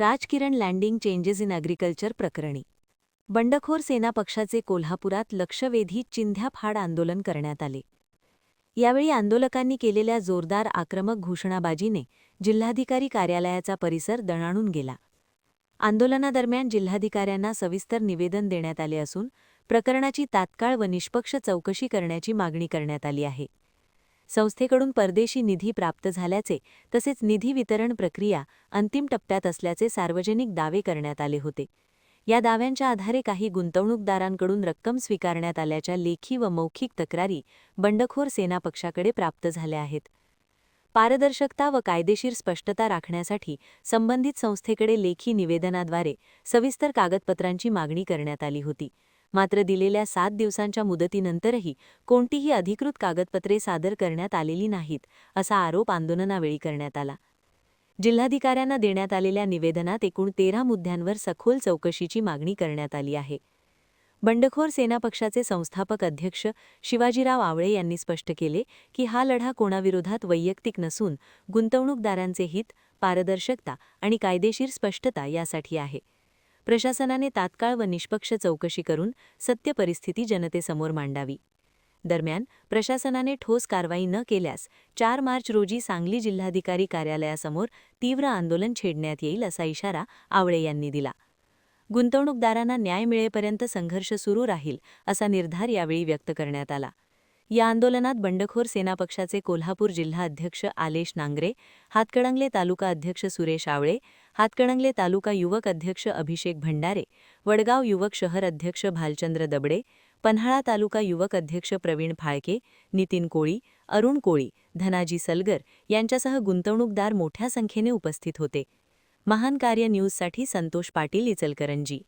Rajkiran landing changes in agriculture प्रकरणी बंडखोर सेना पक्षाचे कोल्हापुरात लक्षवेधी चिंध्या फाड आंदोलन करण्यात आले. यावेळी आंदोलकांनी केलेल्या जोरदार आक्रमक घोषणाबाजीने जिल्हाधिकारी कार्यालयाचा परिसर दणाणून गेला. आंदोलनादरम्यान जिल्हाधिकाऱ्यांना सविस्तर निवेदन देण्यात आले असून प्रकरणाची तात्काळ व निष्पक्ष चौकशी करण्याची मागणी करण्यात आली आहे. संस्थेकडून परदेशी निधी प्राप्त झाल्याचे तसेच निधी वितरण प्रक्रिया अंतिम टप्प्यात असल्याचे सार्वजनिक दावे करण्यात आले होते. या दाव्यांच्या आधारे काही गुंतवणूकदारांकडून रक्कम स्वीकारण्यात आल्याच्या लेखी व मौखिक तक्रारी बंडखोर सेना पक्षाकडे प्राप्त झाल्या आहेत. पारदर्शकता व कायदेशीर स्पष्टता राखण्यासाठी संबंधित संस्थेकडे लेखी निवेदनाद्वारे सविस्तर कागदपत्रांची मागणी करण्यात आली होती. मात्र दिलेल्या 7 दिवसांच्या मुदतीनंतरही कोणतीही अधिकृत कागदपत्रे सादर करण्यात आलेली नाहीत, असा आरोप आंदोलनावेळी करण्यात आला. जिल्हाधिकाऱ्यांना देण्यात आलेल्या निवेदनात एकूण 13 मुद्द्यांवर सखोल चौकशीची मागणी करण्यात आली आहे. बंडखोर सेना पक्षाचे संस्थापक अध्यक्ष शिवाजीराव आवळे यांनी स्पष्ट केले की हा लढा कोणाविरोधात वैयक्तिक नसून गुंतवणूकदारांचे हित, पारदर्शकता आणि कायदेशीर स्पष्टता यासाठी आहे. प्रशासनाने तात्काळ व निष्पक्ष चौकशी करून सत्य परिस्थिती जनतेसमोर मांडावी. दरम्यान प्रशासनाने ठोस कारवाई न केल्यास 4 मार्च रोजी सांगली जिल्हाधिकारी कार्यालयासमोर तीव्र आंदोलन छेडण्यात येईल असा इशारा आवळे यांनी दिला. गुंतवणूकदारांना न्याय मिळेपर्यंत संघर्ष सुरू राहील असा निर्धार यावेळी व्यक्त करण्यात आला. या आंदोलनात बंडखोर सेना पक्षाचे कोल्हापूर जिल्हा अध्यक्ष आलेश नांगरे, हातकणंगले तालुका अध्यक्ष सुरेश आवळे, हातकणंगले तालुका युवक अध्यक्ष अभिषेक भंडारे, वडगाव युवक शहर अध्यक्ष भालचंद्र दबडे, पन्हाळा तालुका युवक अध्यक्ष प्रवीण फाळके, नितीन कोळी, अरुण कोळी, धनाजी सलगर यांच्यासह गुंतवणूकदार मोठ्या संख्येने उपस्थित होते. महान कार्य न्यूजसाठी संतोष पाटील, इचलकरंजी.